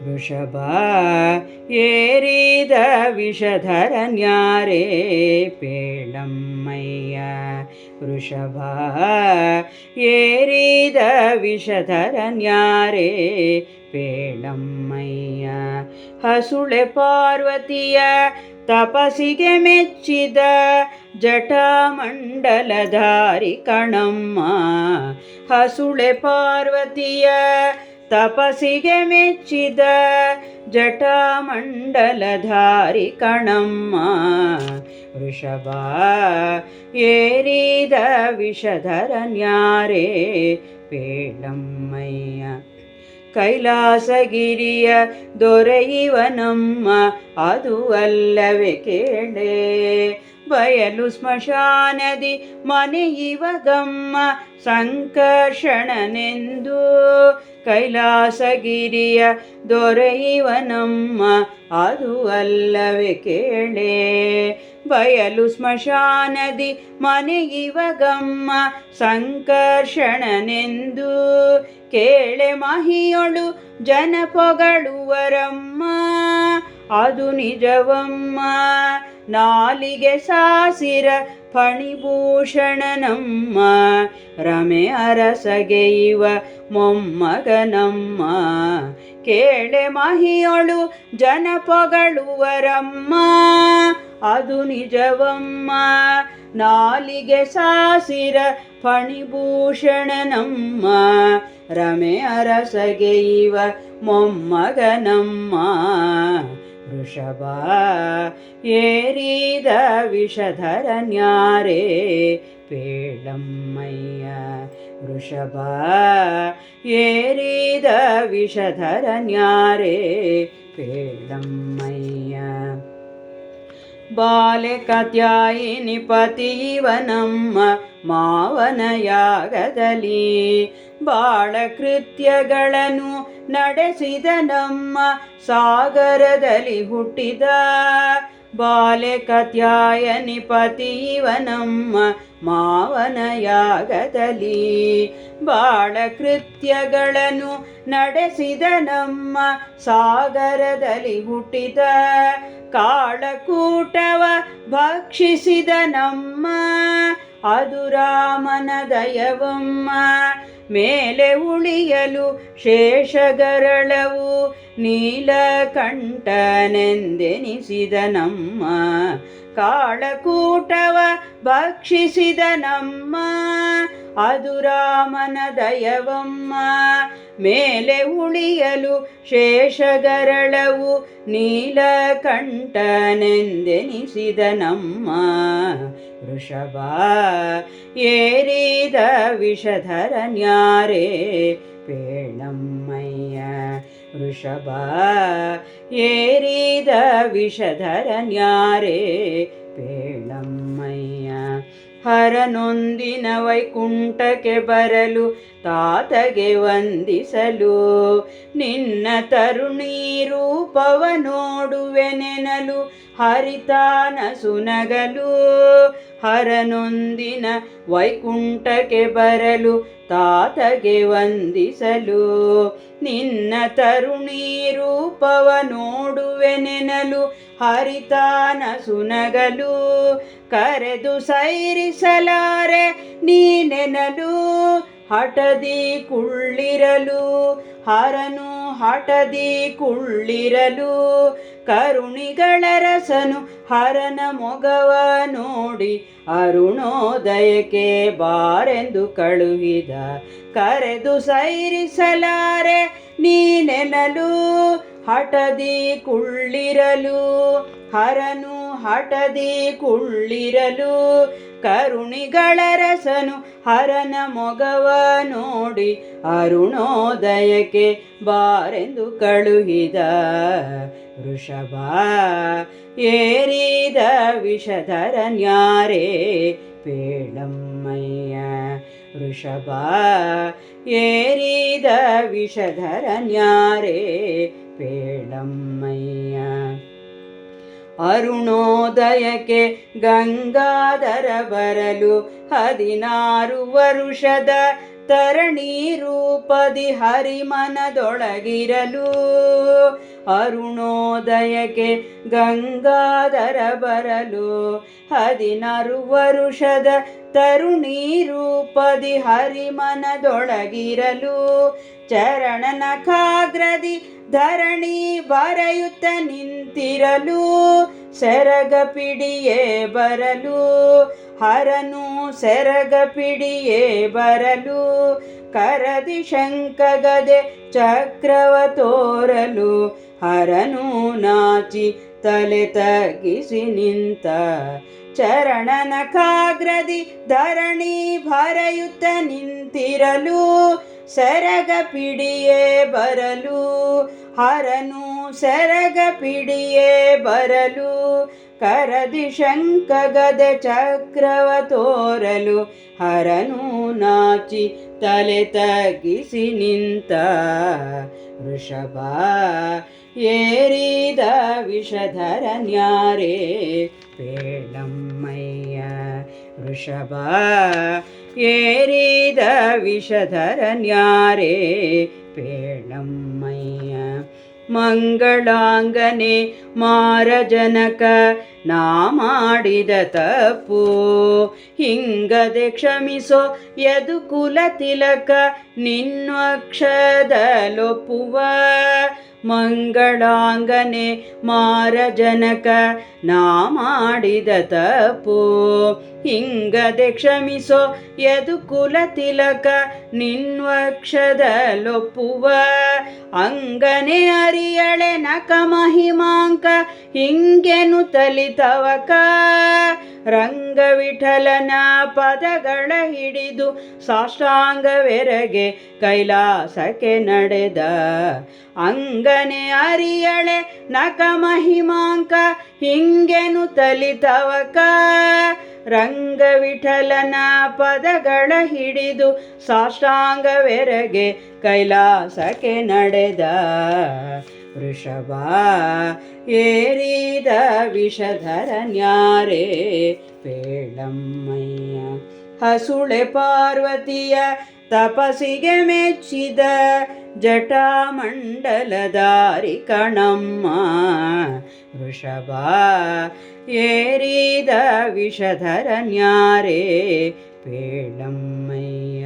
ವೃಷಭ ಏರಿದ ವಿಷಧರನ್ಯಾರೇ ಪೇಳಮ್ಮಯ್ಯ. ವೃಷಭ ಏರಿದ ವಿಷಧರನ್ಯಾರೇ ಪೇಳಮ್ಮಯ್ಯ. ಹಸುಳೆ ಪಾರ್ವತಿಯ ತಪಸಿಗೆ ಮೆಚ್ಚಿದ ಜಟಾಮಂಡಲಧಾರಿ ಕಣಮ್ಮ. ಹಸುಳೆ ಪಾರ್ವತಿಯ ತಪಸಿಗೆ ಮೆಚ್ಚಿದ ಜಟಾಮಂಡಲಧಾರಿ ಕಣಮ್ಮ. ವೃಷಭ ಏರಿದ ವಿಷಧರನ್ಯಾರೇ ಪೇಳಮ್ಮಯ್ಯ. ಕೈಲಾಸಗಿರಿಯ ದೊರೆಯುವನಮ್ಮ ಅದು ಅಲ್ಲವೇ ಕೇಳೆ. ಬಯಲು ಸ್ಮಶಾನದಿ ಮನೆಯುವಗಮ್ಮ ಸಂಕರ್ಷಣನೆಂದು. ಕೈಲಾಸಗಿರಿಯ ದೊರೆಯುವನಮ್ಮ ಅದು ಅಲ್ಲವೇ ಕೇಳೆ. ಬಯಲು ಸ್ಮಶಾನದಿ ಮನೆಯುವಗಮ್ಮ ಸಂಕರ್ಷಣನೆಂದು. ಕೇಳೆ ಮಹಿಯೊಳು ಜನ ಪೊಗಳುವರಮ್ಮ ಅದು ನಿಜವಮ್ಮ. ನಾಲಿಗೆ ಸಾಸಿರ ಫಣಿಭೂಷಣನಮ್ಮ. ರಮೆ ಅರಸಗೆಯುವ ಮೊಮ್ಮಗನಮ್ಮ. ಕೇಳೆ ಮಹಿಯೊಳು ಜನ ಪೊಗಳುವರಮ್ಮ ಅದು ನಿಜವಮ್ಮ. ನಾಲಿಗೆ ಸಾಸಿರ ಫಣಿಭೂಷಣನಮ್ಮ. ರಮೆ ಅರಸಗೆಯುವ ಮೊಮ್ಮಗನಮ್ಮ. ವೃಷಭ ಏರಿದ ವಿಷಧರನ್ಯಾರೇ ಪೇಳಮ್ಮಯ್ಯ. ವೃಷಭ ಏರಿದ ವಿಷಧರನ್ಯಾರೇ ಪೇಳಮ್ಮಯ್ಯ. ಬಾಲೆ ಕಾತ್ಯಾಯಿನಿ ಪತಿಯವನಮ್ಮ ಮಾವನ ಯಾಗದಲ್ಲಿ. ಬಾಳ ಕೃತ್ಯಗಳನ್ನು ನಡೆಸಿದನಮ್ಮ ಸಾಗರದಲ್ಲಿ ಹುಟ್ಟಿದ. ಬಾಲೆ ಕಾತ್ಯಾಯನಿ ಪತಿಯವನಮ್ಮ ಮಾವನ ಯಾಗದಲ್ಲಿ. ಬಾಳ ಕೃತ್ಯಗಳನ್ನು ನಡೆಸಿದನಮ್ಮ ಸಾಗರದಲ್ಲಿ ಹುಟ್ಟಿದ. ಕಾಳಕೂಟವ ಭಕ್ಷಿಸಿದನಮ್ಮ ಅದು ರಾಮನ ದಯವಮ್ಮ. ಮೇಲೆ ಉಳಿಯಲು ಶೇಷಗರಳವು ನೀಲಕಂಠನೆಂದೆನಿಸಿದನಮ್ಮ. ಕಾಳಕೂಟವ ಭಕ್ಷಿಸಿದನಮ್ಮ ಅದು ರಾಮನ ದಯವಮ್ಮ. ಮೇಲೆ ಉಳಿಯಲು ಶೇಷಗರಳವು ನೀಲಕಂಠನೆಂದೆನಿಸಿದನಮ್ಮ. ವೃಷಭ ಏರಿದ ವಿಷಧರನ್ಯಾರೇ ಪೇಳಮ್ಮಯ್ಯ. ವೃಷಭ ಏರಿದ ವಿಷಧರನ್ಯಾರೇ ಪೇಳಮ್ಮಯ್ಯ. ಹರನೊಂದಿನ ವೈಕುಂಠಕ್ಕೆ ಬರಲು ತಾತಗೆ ವಂದಿಸಲು. ನಿನ್ನ ತರುಣೀ ರೂಪವ ನೋಡುವೆನೆನಲು ಹರಿತಾನ ಸುನಗಲು. ಹರನೊಂದಿನ ವೈಕುಂಠಕ್ಕೆ ಬರಲು ತಾತಗೆ ವಂದಿಸಲು. ನಿನ್ನ ತರುಣೀ ರೂಪವ ನೋಡುವೆನೆನಲು ಹರಿತಾನ ಸುನಗಲು. ಕರೆದು ಸೈರಿಸಲಾರೆ ನೀನೆನಲು ಹಠದಿ ಕುಳ್ಳಿರಲು. ಹರನು ಹಠದಿ ಕುಳ್ಳಿರಲು. ಕರುಣಿಗಳ ರಸನು ಹರನ ಮೊಗವ ನೋಡಿ ಅರುಣೋದಯಕ್ಕೆ ಬಾರೆಂದು ಕಳುಹಿದ. ಕರೆದು ಸೈರಿಸಲಾರೆ ನೀನೆನಲು ಹಠದಿ ಕುಳ್ಳಿರಲು. ಹರನು ಹಠದಿ ಕುಳ್ಳಿರಲು. ಕರುಣಿಗಳ ರಸನು ಹರನ ಮೊಗವ ನೋಡಿ ಅರುಣೋದಯಕ್ಕೆ ಬಾರೆಂದು ಕಳುಹಿದ. ವೃಷಭ ಏರಿದ ವಿಷಧರನ್ಯಾರೇ ಪೇಳಮ್ಮಯ್ಯ. ವೃಷಭ ಏರಿದ ವಿಷಧರನ್ಯಾರೇ ಪೇಳಮ್ಮಯ್ಯ. ಅರುಣೋದಯಕ್ಕೆ ಗಂಗಾಧರ ಬರಲು 16 ವರುಷದ ತರಣಿ ರೂಪದಿ ಹರಿಮನದೊಳಗಿರಲು ಅರುಣೋದಯಕ್ಕೆ ಗಂಗಾಧರ ಬರಲು 16 ವರುಷದ ತರುಣಿ ರೂಪದಿ ಹರಿಮನದೊಳಗಿರಲು ಚರಣನ ಖಾಗ್ರದಿ ಧರಣಿ ಬರೆಯುತ್ತ ನಿಂತಿರಲು ಸೆರಗ ಪಿಡಿಯೇ ಬರಲು ಹರನು ಸೆರಗ ಪಿಡಿಯೇ ಬರಲು ಕರದಿ ಶಂಖಗದೆ ಚಕ್ರವ ತೋರಲು ಹರನು ನಾಚಿ ತಲೆ ತಗ್ಗಿಸಿ ನಿಂತ ಚರಣನ ಖಾಗ್ರದಿ ಧರಣಿ ಬರೆಯುತ್ತ ನಿಂತಿರಲು ಸೆರಗ ಪಿಡಿಯೇ ಬರಲು ಹರನು ಸೆರಗ ಪಿಡಿಯೇ ಬರಲು ಕರದಿ ಶಂಖಗದೆ ಚಕ್ರವ ತೋರಲು ಹರನು ನಾಚಿ ತಲೆ ತಗ್ಗಿಸಿ ನಿಂತ ವೃಷಭ ಏರಿದ ವಿಷಧರನ್ಯಾರೇ ಪೇಳಮ್ಮಯ್ಯ ವೃಷಭ ಏರಿದ ವಿಷಧರನ್ಯಾರೇ ಪೇಳಮ್ಮಯ್ಯ ಮಂಗಳಾಂಗನೆ ಮಾರಜನಕ ನಾ ಮಾಡಿದ ತಪ್ಪು ಹಿಂಗದೆ ಕ್ಷಮಿಸೋ ಯದುಕುಲ ತಿಲಕ ನಿನ್ವಕ್ಷದಲೊಪ್ಪುವ ಮಂಗಳಾಂಗನೆ ಮಾರಜನಕ ನಾ ಮಾಡಿದ ತಪ್ಪು ಹಿಂಗದೆ ಕ್ಷಮಿಸೋ ಯದುಕುಲ ತಿಲಕ ನಿನ್ವಕ್ಷದಲೊಪ್ಪುವ ಅಂಗನೆ ಅರಿಯಳೆ ನಕ ಮಹಿಮಾಂಕ ಹಿಂಗೆನು ತಲಿತವಕ ರಂಗವಿಠಲನ ಪದಗಳ ಹಿಡಿದು ಸಾಷ್ಟಾಂಗವೆರಗೆ ಕೈಲಾಸಕ್ಕೆ ನಡೆದ ಅಂಗನೆ ಅರಿಯಳೆ ನಕ ಮಹಿಮಾಂಕ ಹಿಂಗೆನು ತಲಿತವಕ ರಂಗವಿಠಲನ ಪದಗಳ ಹಿಡಿದು ಸಾಷ್ಟಾಂಗವೆರಗೆ ಕೈಲಾಸಕ್ಕೆ ನಡೆದ ವೃಷಭ ಏರಿದ ವಿಷಧರನ್ಯಾರೇ ಪೇಳಮ್ಮಯ್ಯ ಹಸುಳೆ ಪಾರ್ವತಿಯ ತಪಸ್ಸಿಗೆ ಮೆಚ್ಚಿದ ಜಟಾಮಂಡಲಧಾರಿ ಕಣಮ್ಮ ವೃಷಭ ಏರಿದ ವಿಷಧರನ್ಯಾರೇ ಪೇಳಮ್ಮಯ್ಯ